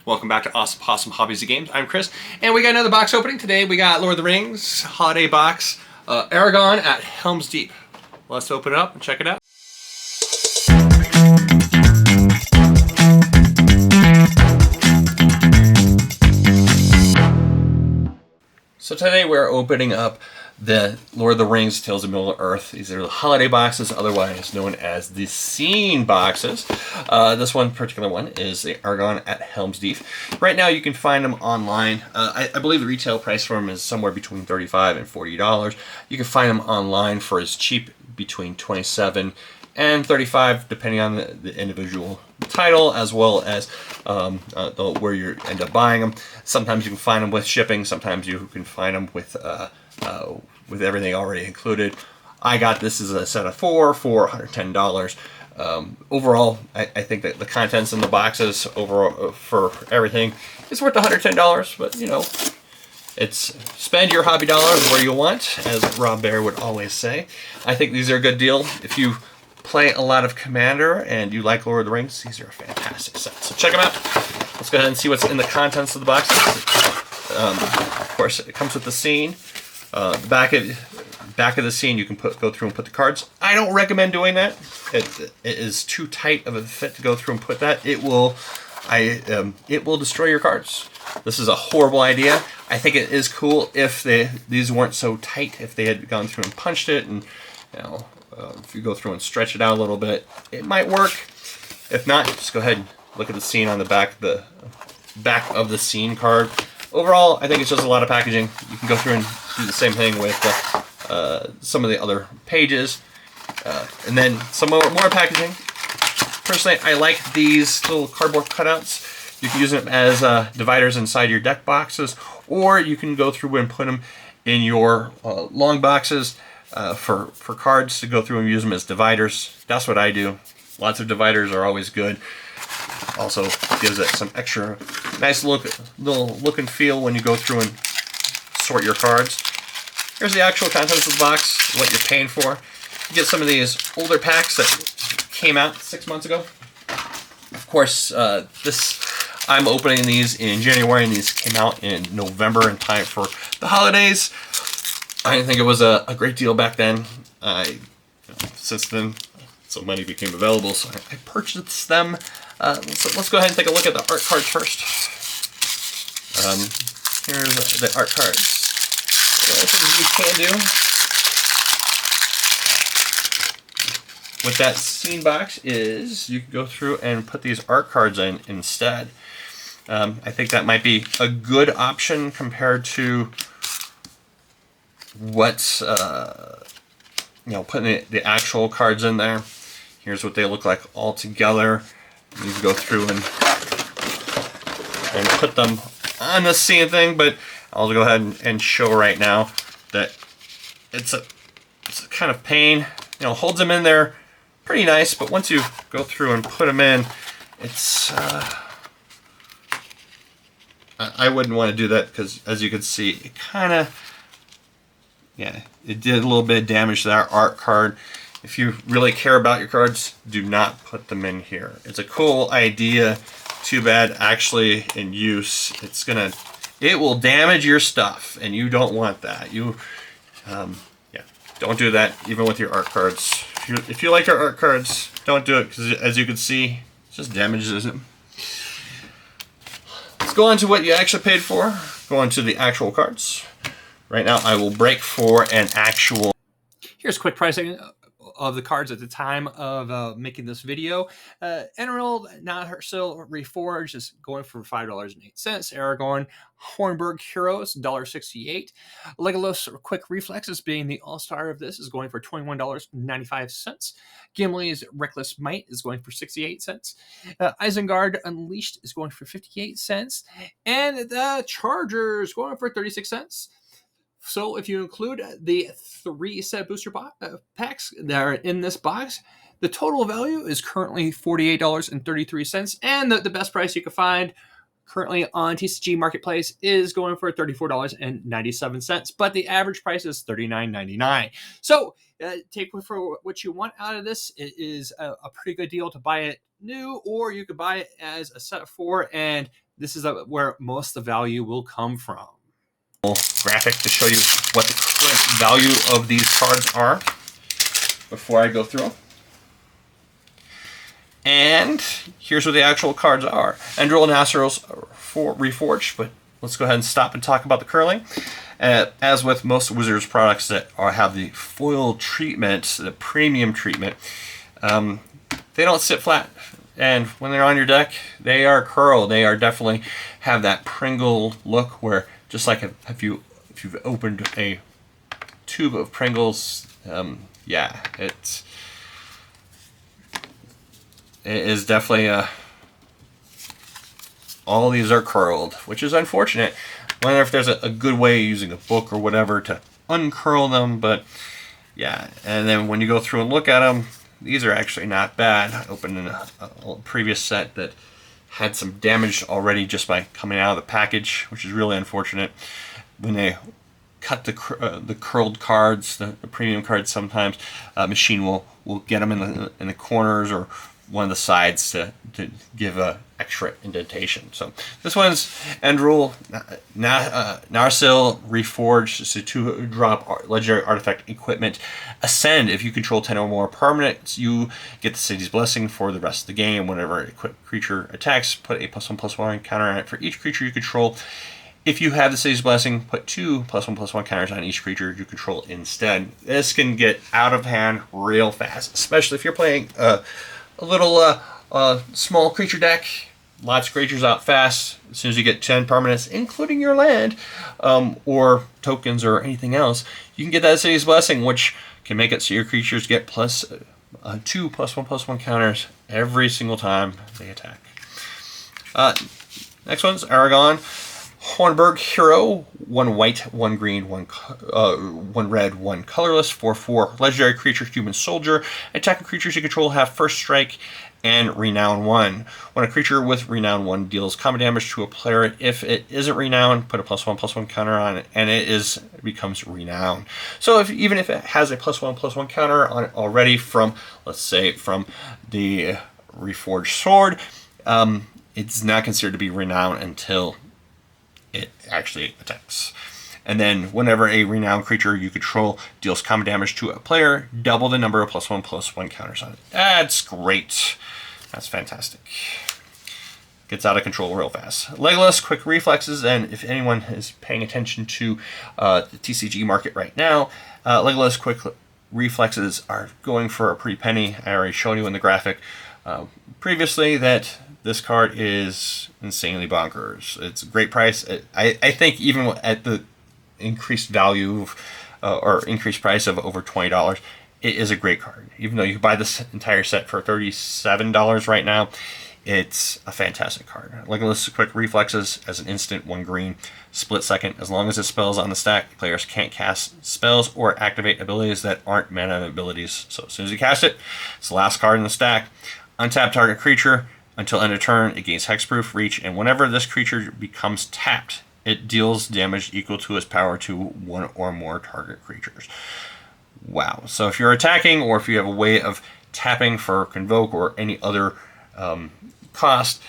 Welcome back to Awesome Possum Hobbies and Games. I'm Chris, and we got another box opening. Today we got Lord of the Rings holiday box, Aragorn at Helm's Deep. Let's open it up and check it out. So today we're opening up the Lord of the Rings Tales of Middle-earth. These are the holiday boxes, otherwise known as the scene boxes. This one particular one is the Aragorn at Helm's Deep. Right now you can find them online. I believe the retail price for them is somewhere between $35 and $40. You can find them online for as cheap between $27 and $35, depending on the individual title, as well as where you end up buying them. Sometimes you can find them with shipping. Sometimes you can find them with everything already included. I got this as a set of four for $110. Overall, I think that the contents in the boxes overall for everything is worth $110. But you know, it's spend your hobby dollars where you want, as Rob Bear would always say. I think these are a good deal. If you play a lot of Commander and you like Lord of the Rings, these are a fantastic set. So check them out. Let's go ahead and see what's in the contents of the box. Of course, it comes with the scene. The back of the scene, you can go through and put the cards. I don't recommend doing that. It is too tight of a fit to go through and put that. It will destroy your cards. This is a horrible idea. I think it is cool if these weren't so tight. If they had gone through and punched it, and you know, if you go through and stretch it out a little bit, it might work. If not, just go ahead and look at the scene on the back of the scene card. Overall, I think it's just a lot of packaging. You can go through and do the same thing with some of the other pages, and then some more packaging. Personally, I like these little cardboard cutouts. You can use them as dividers inside your deck boxes, or you can go through and put them in your long boxes for cards to go through and use them as dividers. That's what I do. Lots of dividers are always good. Also gives it some extra nice little look and feel when you go through and sort your cards. Here's the actual contents of the box, what you're paying for. You get some of these older packs that came out 6 months ago. Of course, I'm opening these in January, and these came out in November in time for the holidays. I didn't think it was a great deal back then. Since then, some money became available, so I purchased them. So let's go ahead and take a look at the art cards first. Here's the art cards. What you can do with that scene box is you can go through and put these art cards in instead. I think that might be a good option compared to what's putting the actual cards in there. Here's what they look like all together. You can go through and put them on the scene thing, but I'll go ahead and show right now that it's a kind of pain. You know, holds them in there pretty nice, but once you go through and put them in, it's I wouldn't want to do that, because as you can see, it kind of, yeah, it did a little bit of damage to that art card. If you really care about your cards, do not put them in here. It's a cool idea. Too bad actually in use, it will damage your stuff, and you don't want that. Don't do that even with your art cards. If you like your art cards, don't do it, because as you can see, it just damages it. Let's go on to what you actually paid for. Go on to the actual cards. Right now, I will break for an actual. Here's quick pricing of the cards at the time of making this video. Emerald, not still reforged, is going for $5.08. Aragorn, Hornburg Heroes, $1.68. Legolas Quick Reflexes, being the all-star of this, is going for $21.95. Gimli's Reckless Might is going for 68 cents. Isengard Unleashed is going for 58 cents. And the Chargers going for 36 cents. So if you include the 3 set booster packs that are in this box, the total value is currently $48.33. And the best price you can find currently on TCG Marketplace is going for $34.97. But the average price is $39.99. So take for what you want out of this. It is a pretty good deal to buy it new, or you could buy it as a set of 4 and this is where most of the value will come from. Graphic to show you what the current value of these cards are before I go through them. And here's what the actual cards are. Endril and Asriel's reforged, but let's go ahead and stop and talk about the curling. As with most Wizards products that have the foil treatment, the premium treatment, they don't sit flat. And when they're on your deck, they are curled. They are definitely have that Pringle look where, just like if you've opened a tube of Pringles, yeah, it is definitely all these are curled, which is unfortunate. I wonder if there's a good way using a book or whatever to uncurl them, but yeah. And then when you go through and look at them, these are actually not bad. I opened in a previous set that had some damage already just by coming out of the package, which is really unfortunate. When they cut the curled cards, the premium cards, sometimes machine will get them in the corners or one of the sides to give a extra indentation. So this one's Endril, Narsil Reforged. It's a 2-drop legendary artifact equipment. Ascend. If you control 10 or more permanents, you get the City's Blessing for the rest of the game. Whenever a creature attacks, put a +1/+1 counter on it for each creature you control. If you have the City's Blessing, put 2 +1/+1 counters on each creature you control instead. This can get out of hand real fast, especially if you're playing a little small creature deck. Lots of creatures out fast. As soon as you get 10 permanents, including your land, or tokens or anything else, you can get that City's Blessing, which can make it so your creatures get +2 +1/+1 counters every single time they attack. Next one's Aragorn. Hornburg Hero, 1 white, 1 green, 1 red, 1 colorless, 4/4. Legendary creature, human soldier. Attacking creatures you control have first strike and renown 1. When a creature with renown 1 deals combat damage to a player, if it isn't renowned, put a +1/+1 counter on it, and it becomes renowned. So even if it has a +1/+1 counter on it already from, let's say, from the Reforged Sword, it's not considered to be renowned until it actually attacks. And then whenever a renowned creature you control deals combat damage to a player, double the number of +1/+1 counters on it. That's great. That's fantastic. Gets out of control real fast. Legolas, quick reflexes, and if anyone is paying attention to the TCG market right now, Legolas quick reflexes are going for a pretty penny. I already showed you in the graphic previously that this card is insanely bonkers. It's a great price. I think even at the increased value or increased price of over $20, it is a great card. Even though you can buy this entire set for $37 right now, it's a fantastic card. Legolas quick reflexes as an instant, 1 green, split second. As long as it spells on the stack, players can't cast spells or activate abilities that aren't mana abilities. So as soon as you cast it, it's the last card in the stack. Untap target creature. Until end of turn, it gains hexproof, reach, and whenever this creature becomes tapped, it deals damage equal to its power to 1 or more target creatures. Wow. So if you're attacking, or if you have a way of tapping for Convoke or any other cost,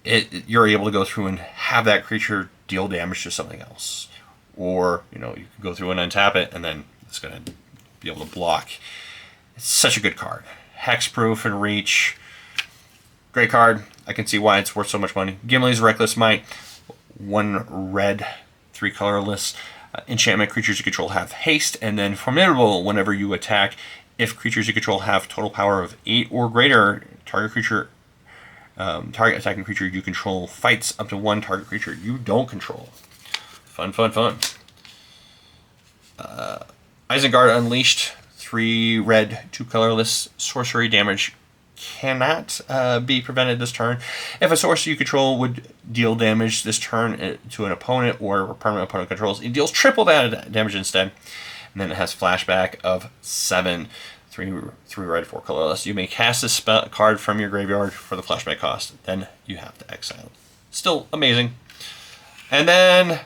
you're able to go through and have that creature deal damage to something else. Or, you can go through and untap it, and then it's going to be able to block. It's such a good card. Hexproof and reach. Great card. I can see why it's worth so much money. Gimli's Reckless Might, 1 red, 3 colorless. Enchantment creatures you control have haste, and then Formidable whenever you attack. If creatures you control have total power of 8 or greater, target attacking creature you control fights up to 1 target creature you don't control. Fun, fun, fun. Isengard Unleashed, 3 red, 2 colorless. Sorcery damage cannot be prevented this turn. If a sorcerer you control would deal damage this turn to an opponent or a permanent opponent controls, it deals triple that damage instead. And then it has flashback of 7, 3 red, 4 colorless. You may cast this card from your graveyard for the flashback cost. Then you have to exile it. Still amazing. And then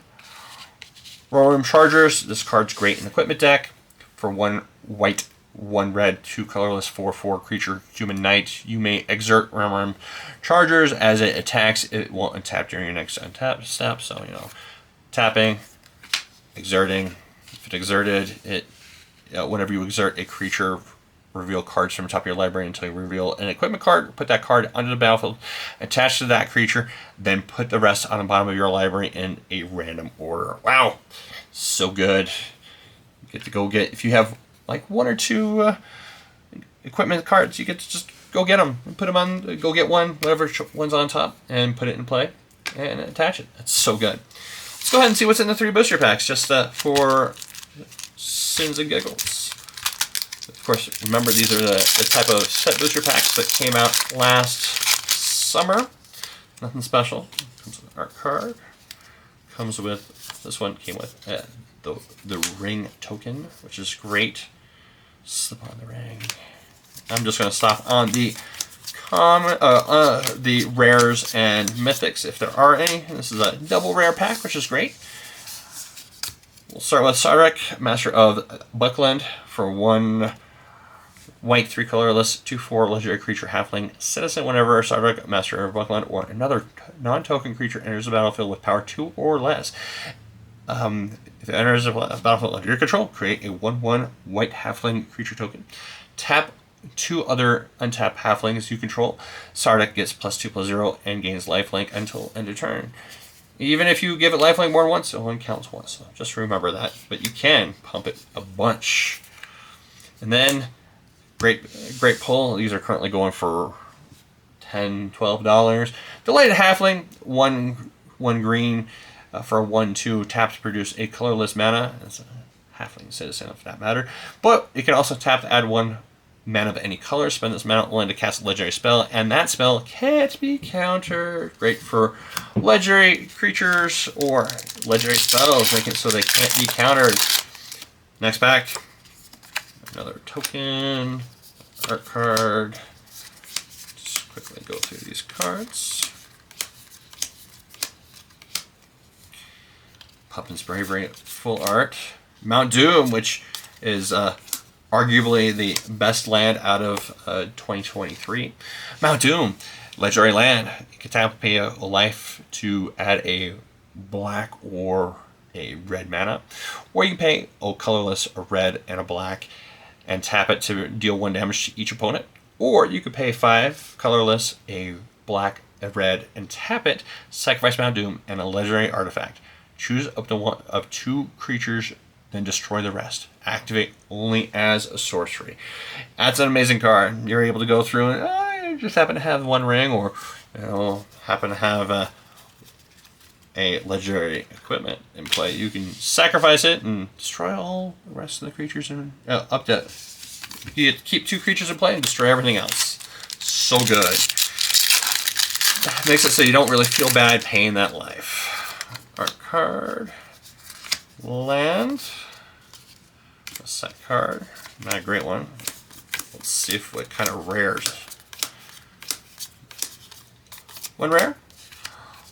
Royal Room Chargers. This card's great in the equipment deck for 1 white 1 red, 2 colorless, 4/4 creature, human knight. You may exert Ram chargers as it attacks. It won't untap during your next untap step. So, you know, tapping, exerting. If it exerted, it whenever you exert a creature, reveal cards from the top of your library until you reveal an equipment card. Put that card under the battlefield, attached to that creature, then put the rest on the bottom of your library in a random order. Wow, so good. You get to go get, if you have like 1 or 2 equipment cards, you get to just go get them and put them on. Go get one, whatever one's on top, and put it in play and attach it. That's so good. Let's go ahead and see what's in the 3 booster packs, just for sins and giggles. Of course, remember these are the type of set booster packs that came out last summer. Nothing special. Comes with an art card. Comes with, this one came with the ring token, which is great. Slip on the ring. I'm just going to stop on the the rares and mythics if there are any. This is a double rare pack, which is great. We'll start with Sarek, Master of Buckland, for 1 white, 3 colorless, 2/4 legendary creature, halfling citizen. Whenever Sarek, Master of Buckland, or another non-token creature enters the battlefield with power 2 or less, if it enters the battlefield under your control, create a 1/1 white halfling creature token. Tap 2 other untapped halflings you control. Sarek gets +2/+0 and gains lifelink until end of turn. Even if you give it lifelink more than once, it only counts once. So just remember that. But you can pump it a bunch. And then, great pull. These are currently going for $10, $12. Delighted Halfling, one green for a 1/2. Tap to produce a colorless mana. It's a Halfling citizen, if that matter. But you can also tap to add 1 mana of any color. Spend this mana only to cast a legendary spell, and that spell can't be countered. Great for legendary creatures or legendary spells, make it so they can't be countered. Next pack, another token, art card. Just quickly go through these cards. Puppin's Bravery, full art. Mount Doom, which is arguably the best land out of 2023. Mount Doom, legendary land. You can tap pay a life to add a black or a red mana, or you can pay a colorless, a red, and a black, and tap it to deal 1 damage to each opponent. Or you could pay 5 colorless, a black, a red, and tap it, sacrifice Mount Doom, and a legendary artifact. Choose up to 1 of 2 creatures, then destroy the rest. Activate only as a sorcery. That's an amazing card. You're able to go through and you just happen to have 1 ring, or happen to have a legendary equipment in play. You can sacrifice it and destroy all the rest of the creatures in up to. You keep 2 creatures in play and destroy everything else. So good. Makes it so you don't really feel bad paying that life. Art card. Land. A set card. Not a great one. Let's see what kind of rares. 1 rare.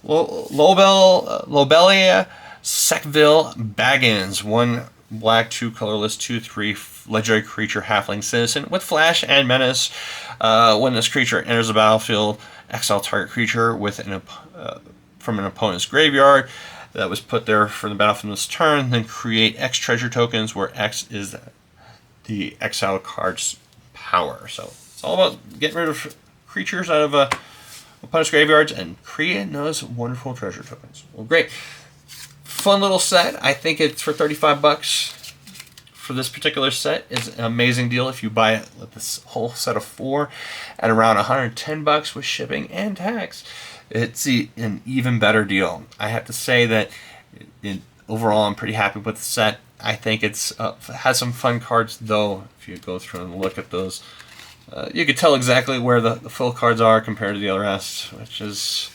Lobelia Sackville Baggins. 1 black, 2 colorless, 2/3 legendary creature, halfling citizen with flash and menace. When this creature enters the battlefield, exile target creature with from an opponent's graveyard that was put there for the battlefield this turn, then create X treasure tokens, where X is the exile card's power. So it's all about getting rid of creatures out of opponent's graveyards and creating those wonderful treasure tokens. Well, great. Fun little set. I think it's for $35 for this particular set is an amazing deal if you buy it with this whole set of 4 at around $110 with shipping and tax. It's an even better deal. I have to say that overall I'm pretty happy with the set. I think it's has some fun cards though. If you go through and look at those, you can tell exactly where the full cards are compared to the rest, which is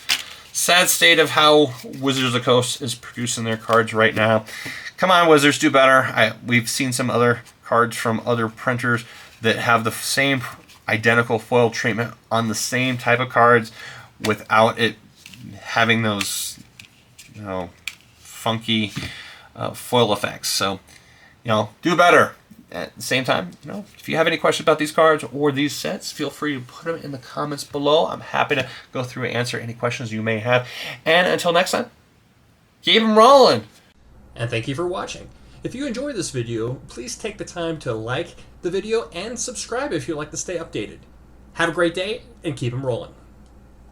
sad state of how Wizards of the Coast is producing their cards right now. Come on, Wizards, do better. We've seen some other cards from other printers that have the same identical foil treatment on the same type of cards without it having those, funky foil effects. So, do better. at the same time, if you have any questions about these cards or these sets, feel free to put them in the comments below. I'm happy to go through and answer any questions you may have. And until next time, keep them rolling. And thank you for watching. If you enjoyed this video, please take the time to like the video and subscribe if you'd like to stay updated. Have a great day and keep them rolling.